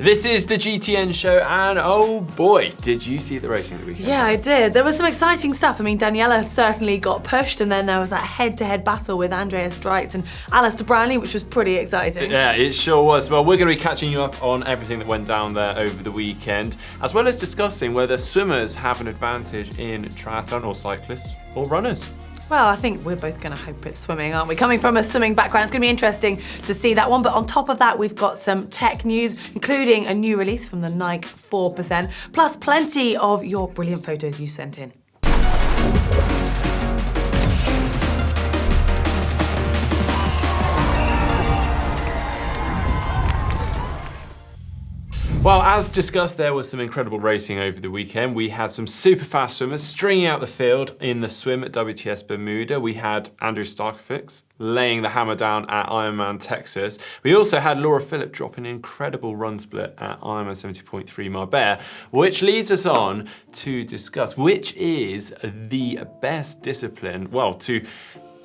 This is the GTN Show, and oh boy, did you see the racing the weekend? Yeah, I did. There was some exciting stuff. I mean, Daniela certainly got pushed, and then there was that head-to-head battle with Andreas Dreitz and Alistair Brownlee, which was pretty exciting. Yeah, it sure was. Well, we're going to be catching you up on everything that went down there over the weekend, as well as discussing whether swimmers have an advantage in triathlon, or cyclists, or runners. Well, I think we're both going to hope it's swimming, aren't we? Coming from a swimming background, it's going to be interesting to see that one. But on top of that, we've got some tech news, including a new release from the Nike 4%, plus plenty of your brilliant photos you sent in. Well, as discussed, there was some incredible racing over the weekend. We had some super fast swimmers stringing out the field in the swim at WTS Bermuda. We had Andrew Starkovix laying the hammer down at Ironman Texas. We also had Laura Philipp dropping an incredible run split at Ironman 70.3 Marbella, which leads us on to discuss which is the best discipline, well, to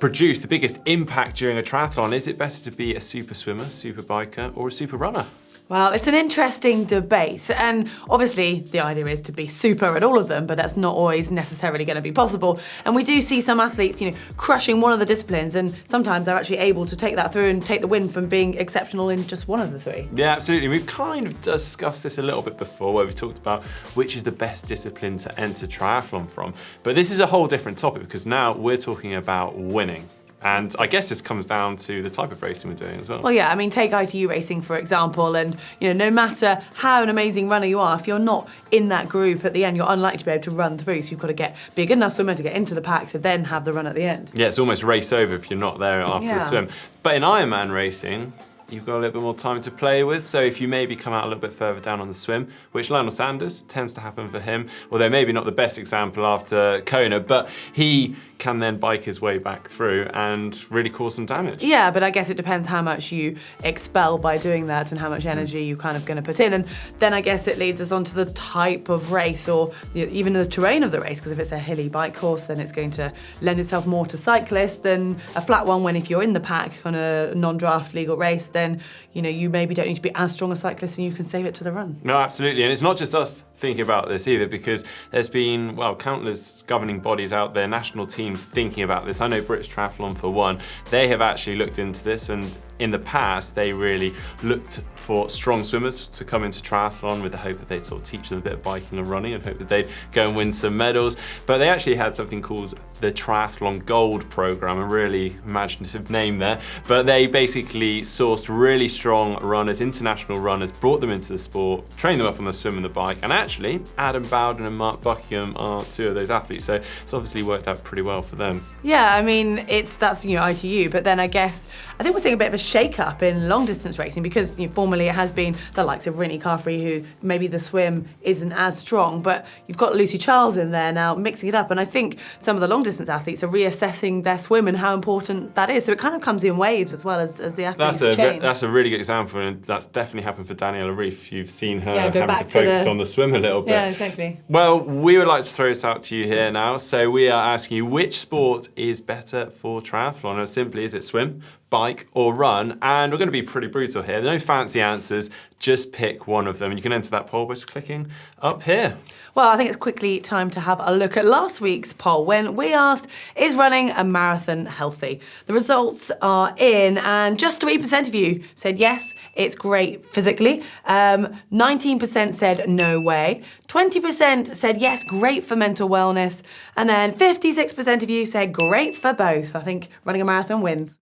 produce the biggest impact during a triathlon. Is it better to be a super swimmer, super biker, or a super runner? Well, it's an interesting debate, and obviously the idea is to be super at all of them, but that's not always necessarily going to be possible. And we do see some athletes, crushing one of the disciplines, and sometimes they're actually able to take that through and take the win from being exceptional in just one of the three. Yeah, absolutely. We've kind of discussed this a little bit before, where we talked about which is the best discipline to enter triathlon from. But this is a whole different topic, because now we're talking about winning. And I guess this comes down to the type of racing we're doing as well. Well, yeah, I mean, take ITU racing, for example, and, no matter how an amazing runner you are, if you're not in that group at the end, you're unlikely to be able to run through, so you've got to be a good enough swimmer to get into the pack to then have the run at the end. Yeah, it's almost race over if you're not there after the swim. But in Ironman racing, you've got a little bit more time to play with, so if you maybe come out a little bit further down on the swim, which Lionel Sanders tends to happen for him, although maybe not the best example after Kona, but he can then bike his way back through and really cause some damage. Yeah, but I guess it depends how much you expel by doing that and how much energy you kind of going to put in. And then I guess it leads us on to the type of race, or even the terrain of the race, because if it's a hilly bike course, then it's going to lend itself more to cyclists than a flat one, when if you're in the pack on a non-draft legal race, then you maybe don't need to be as strong a cyclist and you can save it to the run. No, absolutely. And it's not just us thinking about this either, because there's been, countless governing bodies out there, national teams thinking about this. I know British Triathlon, for one, they have actually looked into this, and in the past they really looked for strong swimmers to come into triathlon with the hope that they'd sort of teach them a bit of biking and running and hope that they'd go and win some medals. But they actually had something called the Triathlon Gold Programme, a really imaginative name there, but they basically sourced really strong runners, international runners, brought them into the sport, trained them up on the swim and the bike, and actually Adam Bowden and Mark Buckingham are two of those athletes, so it's obviously worked out pretty well for them. Yeah, I mean, that's ITU, but then I think we're seeing a bit of a shake-up in long-distance racing, because formerly it has been the likes of Rinny Carfrey, who maybe the swim isn't as strong, but you've got Lucy Charles in there now mixing it up, and I think some of the long-distance athletes are reassessing their swim and how important that is, so it kind of comes in waves as well as the athletes change. That's a really good example, and that's definitely happened for Daniela Ryf. You've seen her having to to focus on the swim a little bit. Yeah, exactly. Well, we would like to throw this out to you here now, so we are asking you, which sport is better for triathlon? As simply, is it swim, bike, or run? And we're going to be pretty brutal here. No fancy answers, just pick one of them. You can enter that poll by just clicking up here. Well, I think it's quickly time to have a look at last week's poll, when we asked, is running a marathon healthy? The results are in, and just 3% of you said yes, it's great physically. 19% said no way. 20% said yes, great for mental wellness. And then 56% of you said great for both. I think running a marathon wins.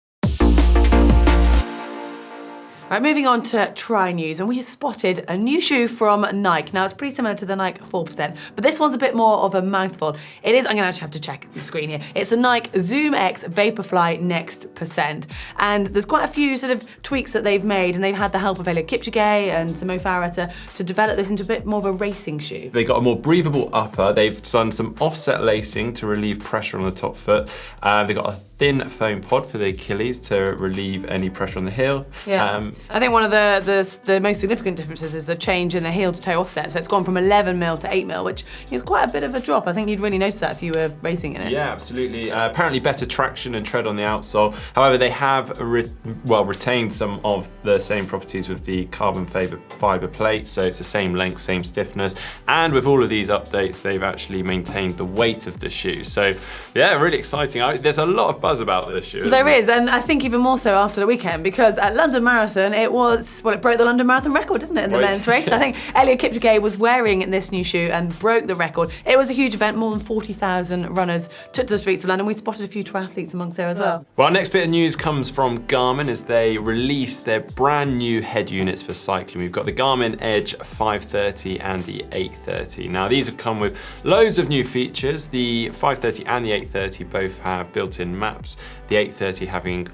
Right, moving on to Tri News, and we have spotted a new shoe from Nike. Now, it's pretty similar to the Nike 4%, but this one's a bit more of a mouthful. It is, I'm gonna actually have to check the screen here. It's a Nike Zoom X Vaporfly Next %. And there's quite a few sort of tweaks that they've made, and they've had the help of Eliud Kipchoge and Mo Farah to develop this into a bit more of a racing shoe. They got a more breathable upper. They've done some offset lacing to relieve pressure on the top foot. They've got a thin foam pod for the Achilles to relieve any pressure on the heel. Yeah. moment. I think one of the most significant differences is the change in the heel to toe offset. So it's gone from 11 mil to 8 mil, which is quite a bit of a drop. I think you'd really notice that if you were racing in it. Yeah, absolutely. Apparently better traction and tread on the outsole. However, they have retained some of the same properties with the carbon fiber plate, so it's the same length, same stiffness, and with all of these updates, they've actually maintained the weight of the shoe. So yeah, really exciting. There's a lot of buzz about this shoe. There is, and I think even more so after the weekend, because at London Marathon, it broke the London Marathon record, didn't it, in the men's race? I think Eliud Kipchoge was wearing this new shoe and broke the record. It was a huge event. More than 40,000 runners took to the streets of London. We spotted a few triathletes amongst there as well. Well, our next bit of news comes from Garmin as they release their brand new head units for cycling. We've got the Garmin Edge 530 and the 830. Now, these have come with loads of new features. The 530 and the 830 both have built-in maps. The 830 having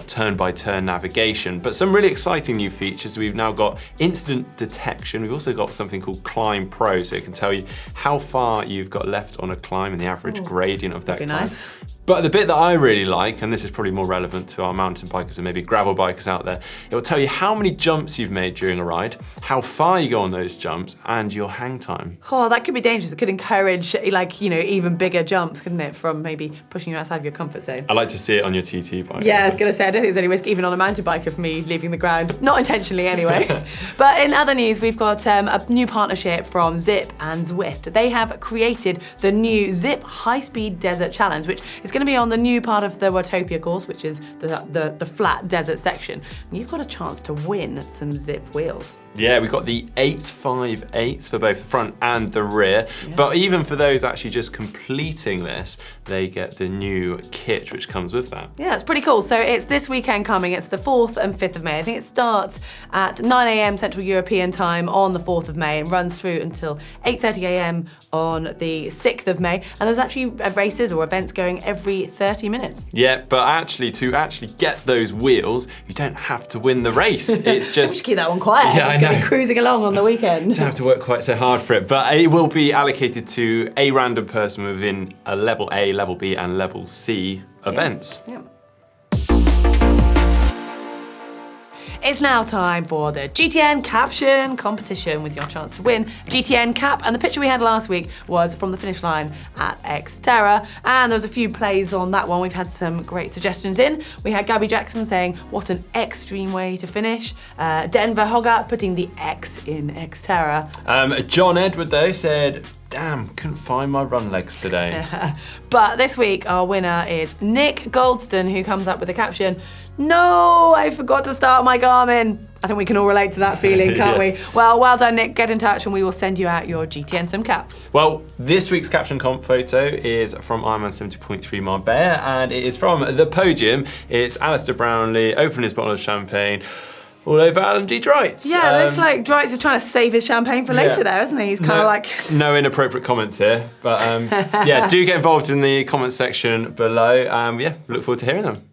turn-by-turn navigation, but some really exciting new features. We've now got instant detection. We've also got something called Climb Pro, so it can tell you how far you've got left on a climb and the average gradient of that climb. Nice. But the bit that I really like, and this is probably more relevant to our mountain bikers and maybe gravel bikers out there, it will tell you how many jumps you've made during a ride, how far you go on those jumps, and your hang time. Oh, that could be dangerous. It could encourage, even bigger jumps, couldn't it, from maybe pushing you outside of your comfort zone. I like to see it on your TT bike. Yeah, I was going to say, I don't think there's any risk even on a mountain bike of me leaving the ground. Not intentionally, anyway. But in other news, we've got a new partnership from Zip and Zwift. They have created the new Zip High-Speed Desert Challenge, which is going to be on the new part of the Watopia course, which is the flat desert section. And you've got a chance to win some Zip wheels. Yeah, we've got the 858s for both the front and the rear. Yeah. But even for those actually just completing this, they get the new kit which comes with that. Yeah, it's pretty cool. So it's this weekend coming. It's the 4th and 5th of May. I think it starts at 9 a.m. Central European time on the 4th of May and runs through until 8:30 a.m. on the 6th of May. And there's actually races or events going every 30 minutes. Yeah, but actually to get those wheels, you don't have to win the race. It's just keep that one quiet. Yeah, I know. Be cruising along on the weekend. You don't have to work quite so hard for it, but it will be allocated to a random person within a level A, level B, and level C events. Yeah. It's now time for the GTN Caption Competition with your chance to win GTN Cap. And the picture we had last week was from the finish line at Xterra. And there was a few plays on that one. We've had some great suggestions in. We had Gabby Jackson saying, what an extreme way to finish. Denver Hogarth putting the X in Xterra. John Edward though said, damn, couldn't find my run legs today. But this week, our winner is Nick Goldston, who comes up with the caption, no, I forgot to start my Garmin. I think we can all relate to that feeling, can't we? Well done, Nick. Get in touch and we will send you out your GTN Sim cap. Well, this week's Caption Comp photo is from Ironman 70.3 Marbella, and it is from the podium. It's Alistair Brownlee opening his bottle of champagne all over Alan G. Dreitz. Yeah, looks like Dreitz is trying to save his champagne for later there, isn't he? He's kind of like... No inappropriate comments here, but yeah, do get involved in the comments section below. Yeah, look forward to hearing them.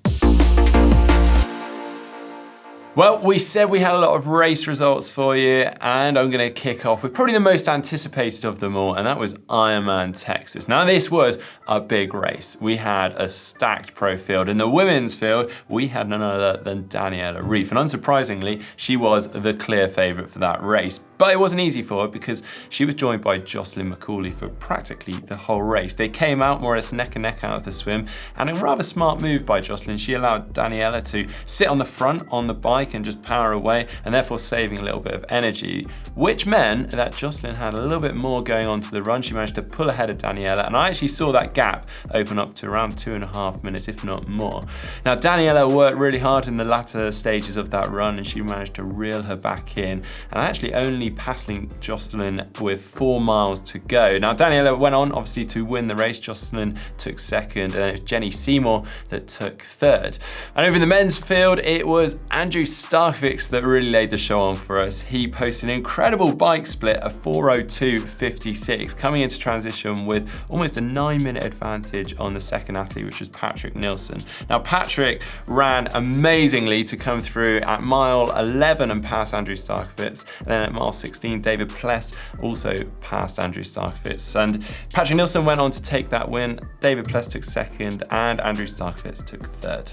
Well, we said we had a lot of race results for you, and I'm going to kick off with probably the most anticipated of them all, and that was Ironman Texas. Now, this was a big race. We had a stacked pro field. In the women's field, we had none other than Daniela Ryf, and unsurprisingly, she was the clear favourite for that race. But it wasn't easy for her because she was joined by Jocelyn McCauley for practically the whole race. They came out more or less neck and neck out of the swim, and a rather smart move by Jocelyn. She allowed Daniela to sit on the front on the bike and just power away, and therefore saving a little bit of energy, which meant that Jocelyn had a little bit more going on to the run. She managed to pull ahead of Daniela, and I actually saw that gap open up to around 2.5 minutes, if not more. Now, Daniela worked really hard in the latter stages of that run, and she managed to reel her back in, and actually only passing Jocelyn with 4 miles to go. Now, Daniela went on, obviously, to win the race. Jocelyn took second, and then it was Jenny Seymour that took third. And over in the men's field, it was Andrew Starkovich that really laid the show on for us. He posted an incredible bike split of 4:02.56, coming into transition with almost a 9-minute advantage on the second athlete, which was Patrick Nilsson. Now, Patrick ran amazingly to come through at mile 11 and pass Andrew Starkovich, and then at mile 16, David Pless also passed Andrew Starkovich. And Patrick Nilsson went on to take that win. David Pless took second, and Andrew Starkovich took third.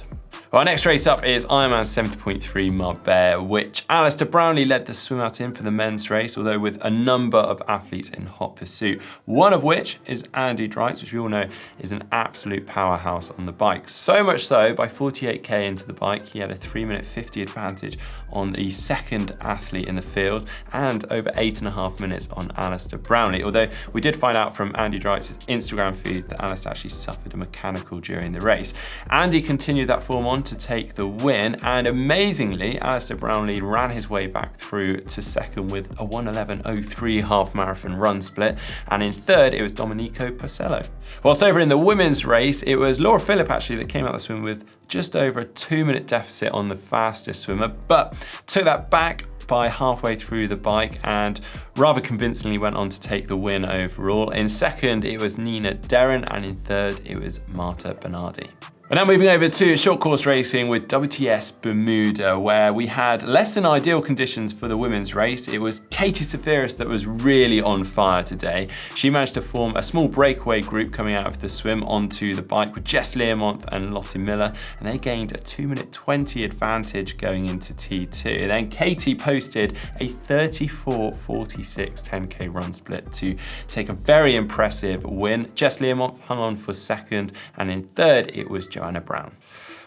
Our next race up is Ironman 70.3 Marbella, which Alistair Brownlee led the swim out in for the men's race, although with a number of athletes in hot pursuit. One of which is Andy Dreitz, which we all know is an absolute powerhouse on the bike. So much so, by 48k into the bike, he had a 3-minute 50 advantage on the second athlete in the field and over 8.5 minutes on Alistair Brownlee. Although we did find out from Andy Dreitz's Instagram feed that Alistair actually suffered a mechanical during the race. Andy continued that form on to take the win, and amazingly, Alistair Brownlee ran his way back through to second with a 1:11.03 half marathon run split, and in third it was Domenico Pacello. Whilst over in the women's race, it was Laura Phillip actually that came out the swim with just over a 2-minute deficit on the fastest swimmer, but took that back by halfway through the bike and rather convincingly went on to take the win overall. In second, it was Nina Derren, and in third, it was Marta Bernardi. We're now moving over to short course racing with WTS Bermuda, where we had less than ideal conditions for the women's race. It was Katie Safiris that was really on fire today. She managed to form a small breakaway group coming out of the swim onto the bike with Jess Learmonth and Lottie Miller, and they gained a 2-minute 20 advantage going into T2. And then Katie posted a 34.46 10k run split to take a very impressive win. Jess Learmonth hung on for second, and in third it was Joanna Brown.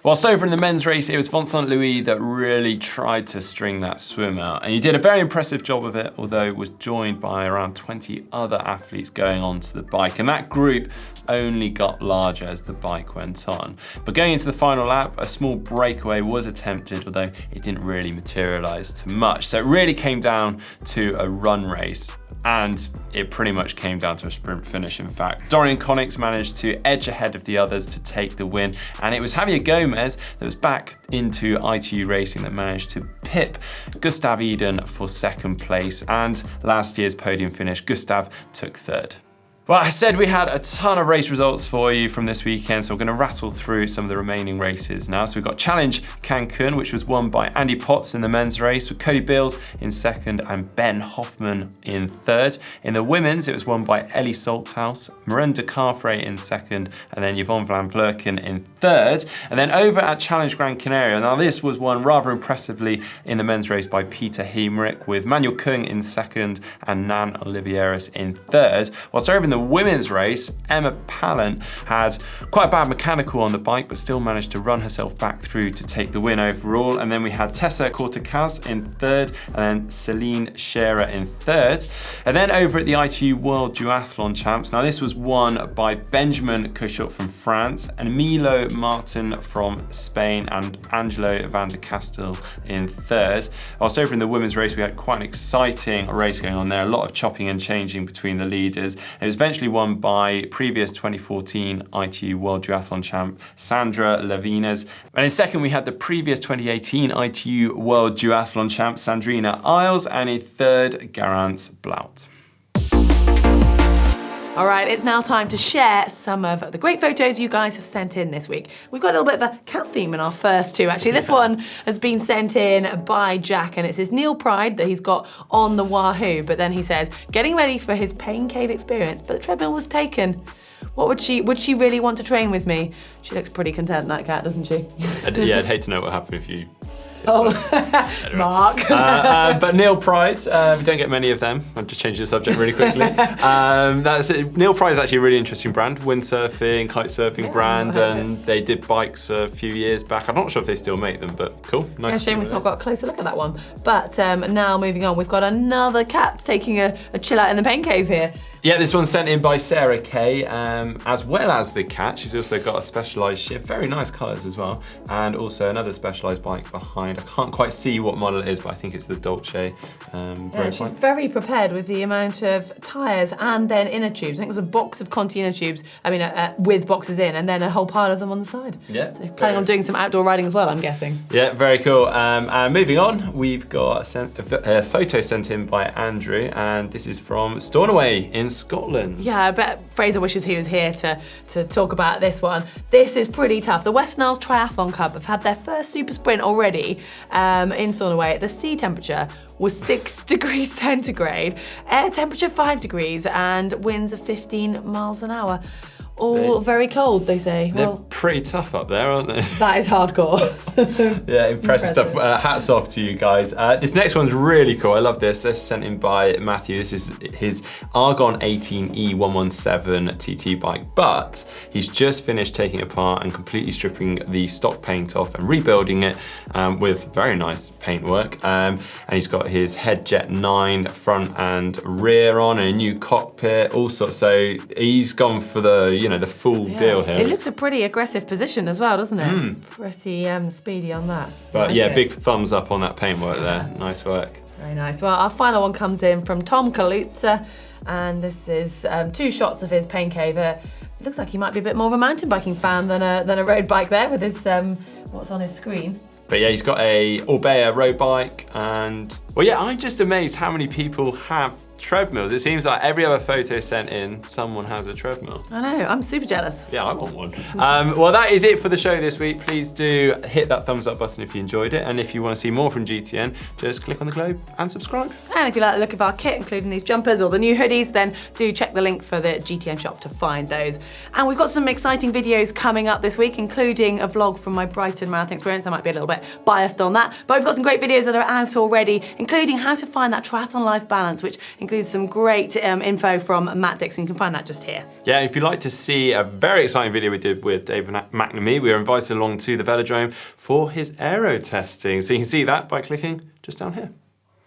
Whilst over in the men's race, it was Vincent Louis that really tried to string that swim out, and he did a very impressive job of it, although was joined by around 20 other athletes going onto the bike, and that group only got larger as the bike went on. But going into the final lap, a small breakaway was attempted, although it didn't really materialise to much. So it really came down to a run race, and it pretty much came down to a sprint finish, in fact. Dorian Connix managed to edge ahead of the others to take the win, and it was Javier Gomez that was back into ITU Racing that managed to pip Gustav Eden for second place, and last year's podium finish, Gustav took third. Well, I said we had a ton of race results for you from this weekend, so we're going to rattle through some of the remaining races now. So we've got Challenge Cancun, which was won by Andy Potts in the men's race, with Cody Beals in second and Ben Hoffman in third. In the women's, it was won by Ellie Salthouse, Miranda Carfrey in second, and then Yvonne Van Vlerken in third. And then over at Challenge Gran Canaria, now this was won rather impressively in the men's race by Peter Heemrich, with Manuel Kung in second and Nan Olivieras in third. Whilst over in the women's race, Emma Pallant had quite a bad mechanical on the bike, but still managed to run herself back through to take the win overall. And then we had Tessa Cortacaz in third, and then Celine Scherer in third. And then over at the ITU World Duathlon Champs, now this was won by Benjamin Cochot from France, and Milo Martin from Spain, and Angelo van der Castel in third. Whilst over in the women's race, we had quite an exciting race going on there, a lot of chopping and changing between the leaders. It was eventually won by previous 2014 ITU World Duathlon champ Sandra Lavines. And in second, we had the previous 2018 ITU World Duathlon champ Sandrina Isles, and in third, Garance Blaut. All right, it's now time to share some of the great photos you guys have sent in this week. We've got a little bit of a cat theme in our first two, actually. This one has been sent in by Jack, and it's his Neil Pride that he's got on the Wahoo. But then he says, getting ready for his pain cave experience, but the treadmill was taken. What would she really want to train with me? She looks pretty content, that cat, doesn't she? Yeah, I'd hate to know what happened if you... Oh, anyway. Mark. But Neil Pride, we don't get many of them. I'm just changing the subject really quickly. That's it. Neil Pride is actually a really interesting brand, windsurfing, kite surfing brand, and they did bikes a few years back. I'm not sure if they still make them, but cool, nice. Yeah, shame we've not got a closer look at that one. But now moving on, we've got another cat taking a chill out in the pain cave here. Yeah, this one's sent in by Sarah Kay, as well as the cat. She's also got a Specialized shift, very nice colours as well, and also another Specialized bike behind. I can't quite see what model it is, but I think it's the Dolce. Yeah, she's very prepared with the amount of tyres and then inner tubes. I think there's a box of Conti inner tubes, with boxes in, and then a whole pile of them on the side. Yeah. So planning on doing some outdoor riding as well, I'm guessing. Yeah, very cool. And moving on, we've got a photo sent in by Andrew, and this is from Stornoway in Scotland. Yeah, I bet Fraser wishes he was here to talk about this one. This is pretty tough. The Western Isles Triathlon Club have had their first super sprint already in Stornoway. The sea temperature was 6 degrees centigrade, air temperature 5 degrees, and winds of 15 miles an hour. All very cold, they say. They're Well, pretty tough up there, aren't they? that is hardcore. Yeah, impressive stuff. Hats off to you guys. This next one's really cool. I love this. This is sent in by Matthew. This is his Argon 18E 117 TT bike, but he's just finished taking it apart and completely stripping the stock paint off and rebuilding it with very nice paintwork. And he's got his Head Jet 9 front and rear on, and a new cockpit, all sorts. So he's gone for the the full deal here. It looks a pretty aggressive position as well, doesn't it? Pretty speedy on that. But yeah, big thumbs up on that paintwork there. Nice work. Very nice. Well, our final one comes in from Tom Kalutza, and this is 2 shots of his pain cave. It looks like he might be a bit more of a mountain biking fan than a road bike there with his what's on his screen. But yeah, he's got a Orbea road bike, and well, yeah, I'm just amazed how many people have treadmills. It seems like every other photo sent in, someone has a treadmill. I know, I'm super jealous. Yeah, I want one. Well, that is it for the show this week. Please do hit that thumbs up button if you enjoyed it, and if you want to see more from GTN, just click on the globe and subscribe. And if you like the look of our kit, including these jumpers or the new hoodies, then do check the link for the GTN shop to find those. And we've got some exciting videos coming up this week, including a vlog from my Brighton Marathon experience. I might be a little bit biased on that, but we've got some great videos that are out already, including how to find that triathlon life balance, which includes some great info from Matt Dixon. You can find that just here. Yeah, if you'd like to see a very exciting video we did with David McNamee, we were invited along to the velodrome for his aero testing. So you can see that by clicking just down here.